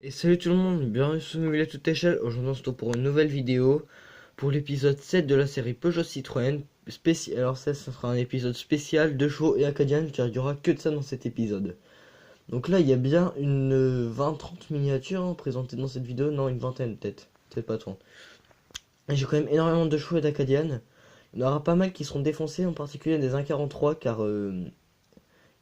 Et salut tout le monde, bienvenue sur Mobile à toute échelle. Aujourd'hui on se retrouve pour une nouvelle vidéo pour l'épisode 7 de la série Peugeot Citroën spécial. Alors ça sera un épisode spécial de chevaux et acadienne car il n'y aura que de ça dans cet épisode. Donc là il y a bien une 20-30 miniatures présentées dans cette vidéo, non une vingtaine peut-être pas 30. Et j'ai quand même énormément de chevaux et d'acadiennes. Il y en aura pas mal qui seront défoncés, en particulier des 1,43 car il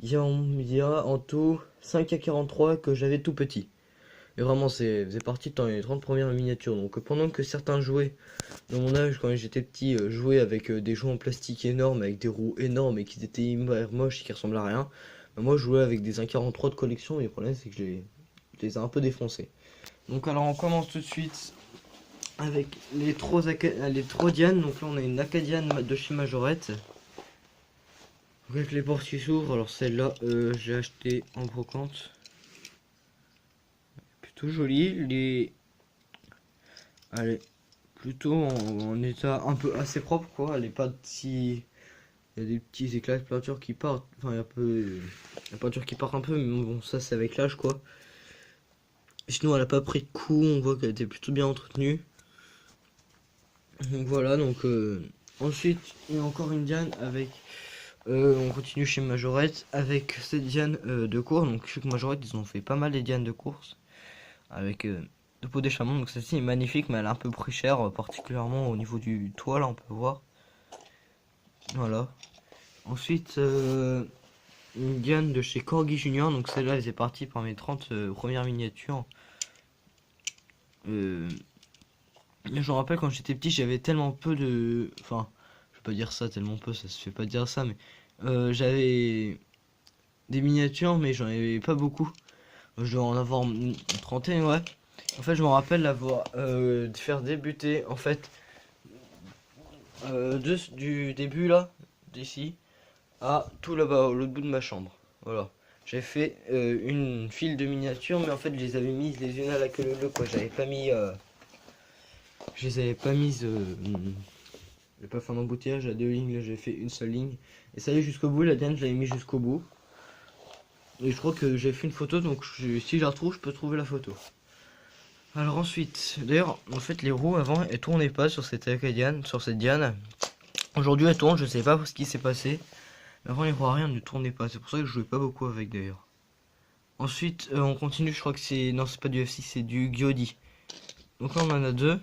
y a en tout 5 A43 que j'avais tout petit. Et vraiment, c'est faisait partie dans les 30 premières miniatures. Donc pendant que certains jouaient, dans mon âge, quand j'étais petit, jouaient avec des jouets en plastique énormes, avec des roues énormes et qui étaient hyper moches et qui ressemblaient à rien, bah, moi je jouais avec des 1,43 de collection et le problème c'est que je les ai un peu défoncés. Donc alors on commence tout de suite avec les Trodianes. Donc là on a une Acadiane de chez Majorette. Donc avec les portes qui s'ouvrent, alors celle-là j'ai acheté en brocante. Plutôt jolie, elle est plutôt en état un peu assez propre quoi, elle est pas si... Il y a des petits éclats de peinture qui partent, enfin il y a un peu... la peinture qui part un peu, mais bon ça c'est avec l'âge quoi. Sinon elle a pas pris de coup, on voit qu'elle était plutôt bien entretenue. Donc voilà, donc ensuite il y a encore une Diane avec... on continue chez Majorette avec cette Diane de course, donc chez Majorette ils ont fait pas mal des Dianes de course. Avec de peau d'échaman, donc celle-ci est magnifique mais elle est un peu plus chère, particulièrement au niveau du toit là on peut voir. Voilà. Ensuite une Diane de chez Corgi Junior, donc celle-là elle faisait partie par mes 30 premières miniatures. Je me rappelle quand j'étais petit j'avais tellement peu de... Enfin je vais pas dire ça tellement peu, ça se fait pas dire ça, mais j'avais des miniatures mais j'en avais pas beaucoup. Je dois en avoir une trentaine, ouais. En fait, je me rappelle l'avoir de faire débuter en fait du début là, d'ici, à tout là-bas, au l'autre bout de ma chambre. Voilà. J'ai fait une file de miniatures, mais en fait, je les avais mises les unes à la queue leu quoi. J'avais pas mis, je les avais pas mises. J'ai pas fait un embouteillage à deux lignes. Là, j'ai fait une seule ligne. Et ça y est jusqu'au bout. La dernière, je l'avais mis jusqu'au bout. Et je crois que j'ai fait une photo, donc si je la retrouve, je peux trouver la photo. Alors ensuite, d'ailleurs, en fait, les roues avant, elles tournaient pas sur cette Acadiane, sur cette Diane. Aujourd'hui, elles tournent, je sais pas ce qui s'est passé. Mais avant, les roues arrière ne tournaient pas, c'est pour ça que je jouais pas beaucoup avec d'ailleurs. Ensuite, on continue, je crois que c'est... Non, c'est pas du F6, c'est du Gyodi. Donc là, on en a deux.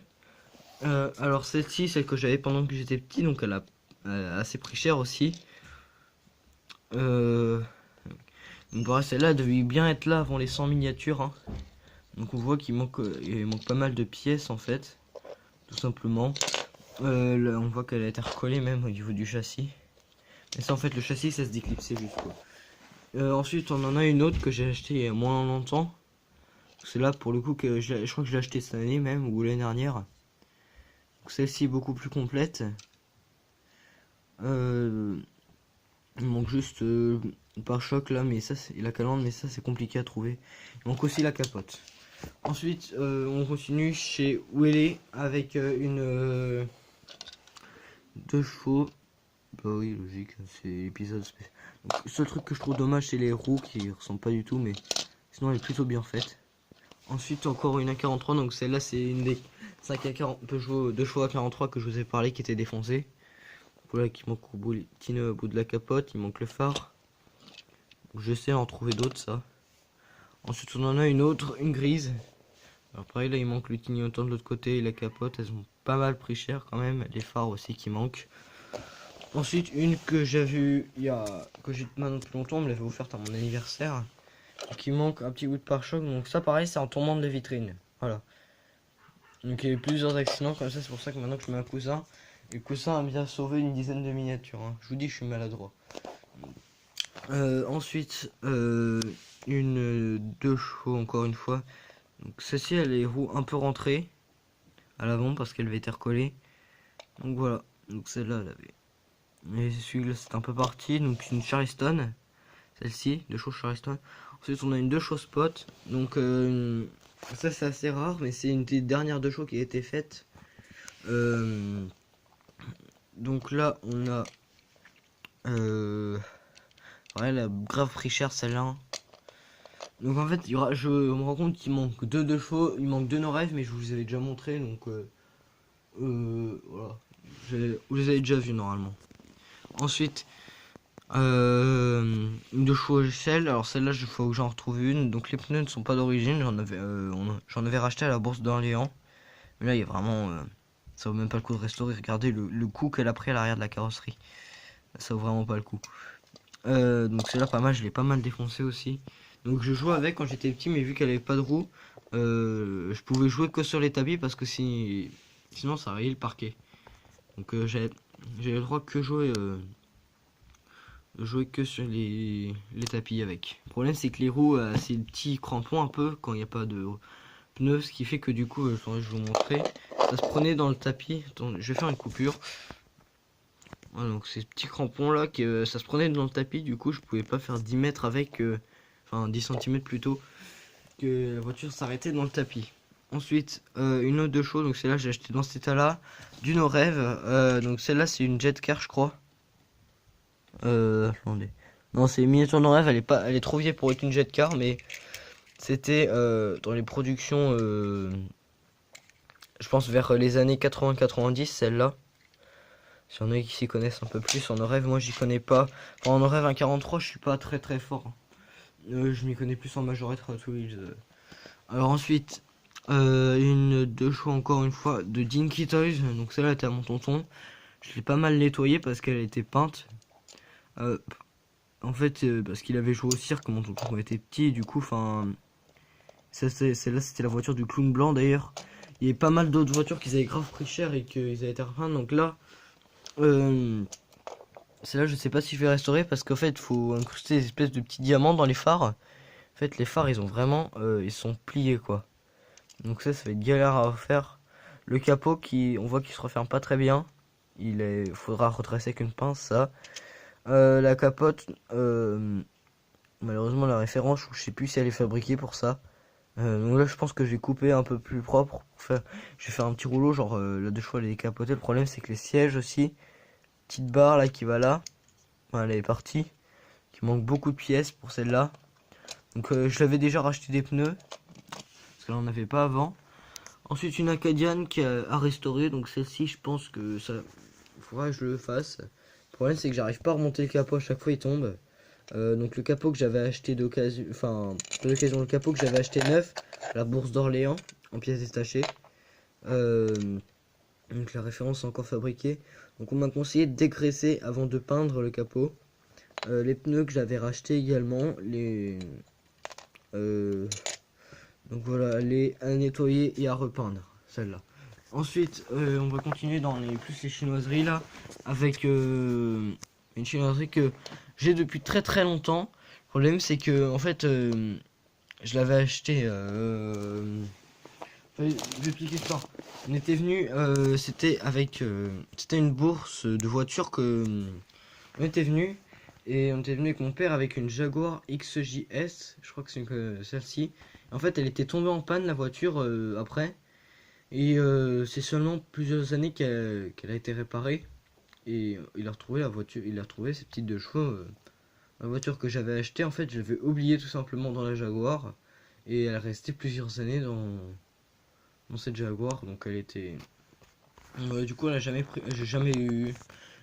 Alors celle-ci, celle que j'avais pendant que j'étais petit, donc elle a assez pris cher aussi. Donc voilà, celle-là devait bien être là avant les 100 miniatures. Hein. Donc on voit il manque pas mal de pièces en fait, tout simplement. Là, on voit qu'elle a été recollée même au niveau du châssis. Et ça en fait le châssis ça se déclipsait juste quoi. Ensuite on en a une autre que j'ai acheté il y a moins longtemps. C'est là pour le coup que je crois que je l'ai acheté cette année même ou l'année dernière. Celle-ci est beaucoup plus complète. Il manque juste le pare-choc là, mais ça c'est la calandre, mais ça c'est compliqué à trouver. Il manque aussi la capote. Ensuite, on continue chez Wele avec une 2 chevaux. Bah oui, logique, c'est l'épisode spécial. Donc, le seul truc que je trouve dommage, c'est les roues qui ressemblent pas du tout, mais sinon elle est plutôt bien faite. Ensuite, encore une A43, donc celle-là, c'est une des 5 A40 Peugeot 2 chevaux A43 que je vous ai parlé qui était défoncée. Voilà, qui manque au bout de la capote, il manque le phare. J'essaie d'en trouver d'autres, ça. Ensuite, on en a une autre, une grise. Alors pareil, là il manque le clignotant de l'autre côté et la capote, elles ont pas mal pris cher quand même, les phares aussi qui manquent. Ensuite une que j'ai vue que j'ai maintenant depuis longtemps, on me l'avait offerte à mon anniversaire, qui manque un petit bout de pare-choc, donc ça pareil c'est en tombant de vitrine, voilà. Donc il y a eu plusieurs accidents comme ça, c'est pour ça que maintenant que je mets un coussin, et le coussin a bien sauvé une dizaine de miniatures, hein. Je vous dis je suis maladroit. Ensuite une 2 chevaux encore une fois. Donc celle-ci elle est roues un peu rentrées à l'avant parce qu'elle avait été recollée. Donc voilà, donc celle-là elle avait. Et celui-là c'est un peu parti, donc une Charleston, celle-ci, 2 chevaux Charleston. Ensuite on a une 2 chevaux Spot, donc ça c'est assez rare, mais c'est une des dernières 2 chevaux qui a été faite. Donc là on a ouais, elle a grave pris cher celle-là. Donc en fait, je me rends compte qu'il manque deux chevaux, il manque deux no-rêves, mais je vous les avais déjà montré, donc voilà. Vous les avez déjà vus normalement. Ensuite, une de chevaux échelle. Alors celle-là, il faut que j'en retrouve une. Donc les pneus ne sont pas d'origine, j'en avais racheté à la bourse d'Orléans. Mais là, il y a vraiment, ça vaut même pas le coup de restaurer. Regardez le coup qu'elle a pris à l'arrière de la carrosserie. Ça vaut vraiment pas le coup. Donc celle-là, pas mal, je l'ai pas mal défoncé aussi. Donc je jouais avec quand j'étais petit, mais vu qu'elle avait pas de roue, je pouvais jouer que sur les tapis parce que sinon ça rayait le parquet. Donc j'avais le droit que jouer que sur les tapis avec. Le problème c'est que les roues, c'est des petits crampons un peu quand il n'y a pas de pneus, ce qui fait que du coup, je vais vous montrer, ça se prenait dans le tapis. Attends, je vais faire une coupure. Voilà, donc ces petits crampons là, ça se prenait dans le tapis, du coup je pouvais pas faire 10 mètres avec, enfin 10 cm plutôt, que la voiture s'arrêtait dans le tapis. Ensuite, une autre de choses, donc celle-là j'ai acheté dans cet état là, d'une rêve, donc celle-là c'est une jet car je crois. Attendez. Non, c'est une miniature de rêve, elle est trop vieille pour être une jet car, mais c'était dans les productions, je pense vers les années 80-90, celle-là. Si on a qui s'y connaissent un peu plus, en rêve, moi j'y connais pas. Enfin, en rêve 1.43, je suis pas très fort. Je m'y connais plus en majorette Hot Wheels. Alors ensuite, une deux choix encore une fois de Dinky Toys. Donc celle-là était à mon tonton. Je l'ai pas mal nettoyée parce qu'elle était peinte. En fait, parce qu'il avait joué au cirque mon tonton quand il était petit. Et du coup, enfin, celle-là c'était la voiture du clown blanc d'ailleurs. Il y avait pas mal d'autres voitures qui avaient grave pris cher et qu'ils avaient été repeintes. Donc là, celle-là, je sais pas si je vais restaurer parce qu'en fait, il faut incruster des espèces de petits diamants dans les phares. En fait, les phares, ils ont vraiment, ils sont pliés quoi. Donc ça va être galère à refaire. Le capot on voit qu'il se referme pas très bien. Faudra retracer avec une pince ça. La capote, malheureusement la référence, je sais plus si elle est fabriquée pour ça. Donc là, je pense que je vais couper un peu plus propre. Je vais faire un petit rouleau, genre la deux chevaux elle est décapotée. Le problème c'est que les sièges aussi, petite barre là qui va là, voilà, elle est partie. Il manque beaucoup de pièces pour celle-là. Donc je l'avais déjà racheté des pneus, parce que là on n'avait pas avant. Ensuite une Acadian qui a à restaurer, donc celle-ci je pense que ça faudra que je le fasse. Le problème c'est que j'arrive pas à remonter le capot, à chaque fois il tombe. Donc le capot que j'avais acheté d'occasion, enfin pas d'occasion, le capot que j'avais acheté neuf à la bourse d'Orléans en pièces détachées. Donc la référence est encore fabriquée. Donc on m'a conseillé de dégraisser avant de peindre le capot. Les pneus que j'avais rachetés également, donc voilà, les à nettoyer et à repeindre, celle-là. Ensuite, on va continuer dans les chinoiseries là, avec une chinoiserie que j'ai depuis très longtemps. Le problème c'est que en fait, je l'avais acheté. Je vais expliquer ça. On était venu, c'était une bourse de voitures que on était venu. Et on était venu avec mon père avec une Jaguar XJS, je crois que c'est celle-ci. En fait, elle était tombée en panne la voiture après. Et c'est seulement plusieurs années qu'elle a été réparée. Et il a retrouvé la voiture, il a retrouvé ces petites deux chevaux. La voiture que j'avais achetée, en fait, je l'avais oubliée tout simplement dans la Jaguar. Et elle est restée plusieurs années dans cette Jaguar. Donc elle était. Du coup, j'ai jamais eu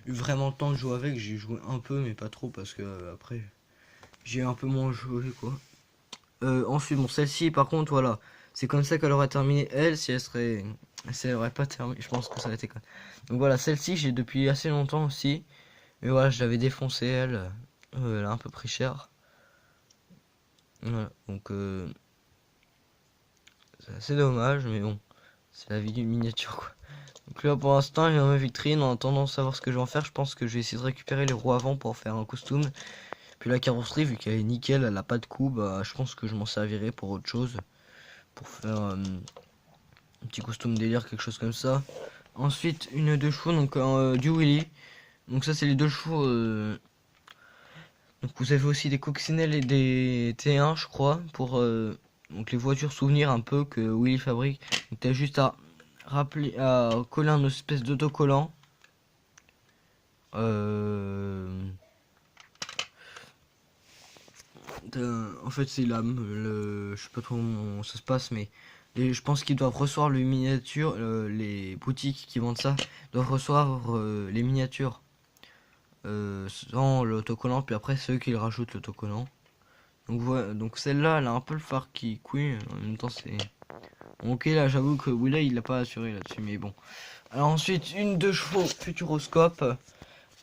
vraiment le temps de jouer avec. J'ai joué un peu, mais pas trop parce que après j'ai un peu moins joué quoi. Ensuite, bon, celle-ci par contre, voilà, c'est comme ça qu'elle aurait terminé elle. Si elle aurait pas terminé, je pense que ça aurait été quoi. Donc voilà, celle-ci j'ai depuis assez longtemps aussi. Mais voilà, je l'avais défoncée elle. Elle a un peu pris cher. Voilà, donc c'est assez dommage, mais bon, c'est la vie d'une miniature quoi. Donc là pour l'instant il est dans ma vitrine. En attendant de savoir ce que je vais en faire, je pense que je vais essayer de récupérer les roues avant pour faire un costume. Puis la carrosserie, vu qu'elle est nickel, elle a pas de coup, bah je pense que je m'en servirai pour autre chose. Pour faire un petit costume délire, quelque chose comme ça. Ensuite une deux chevaux, donc du Willy. Donc ça c'est les deux chevaux. Donc vous avez aussi des coccinelles et des T1 je crois. Pour donc les voitures souvenirs un peu que Willy fabrique. Donc t'as juste à coller un espèce d'autocollant. En fait, c'est l'âme. Je sais pas trop comment ça se passe, mais je pense qu'ils doivent recevoir les miniatures. Les boutiques qui vendent ça doivent recevoir les miniatures sans l'autocollant. Puis après, c'est eux qui rajoutent l'autocollant. Donc voilà, donc celle-là, elle a un peu le phare qui couille. En même temps, c'est. Ok, là, j'avoue que Willa, il l'a pas assuré là-dessus, mais bon. Alors ensuite, une 2 chevaux Futuroscope.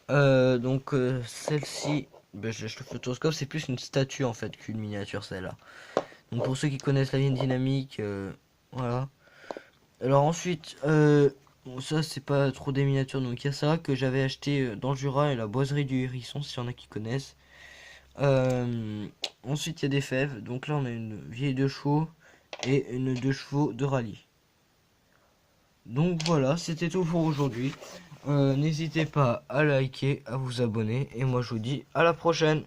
Celle-ci, ben, le Futuroscope, c'est plus une statue en fait qu'une miniature, celle-là. Donc pour ceux qui connaissent la ligne dynamique, voilà. Alors ensuite, bon, ça c'est pas trop des miniatures, donc il y a ça que j'avais acheté dans le Jura et la boiserie du Hérisson, s'il y en a qui connaissent. Ensuite, il y a des fèves. Donc là, on a une vieille 2 chevaux et une 2 chevaux de rallye. Donc voilà, c'était tout pour aujourd'hui. N'hésitez pas à liker, à vous abonner. Et moi, je vous dis à la prochaine.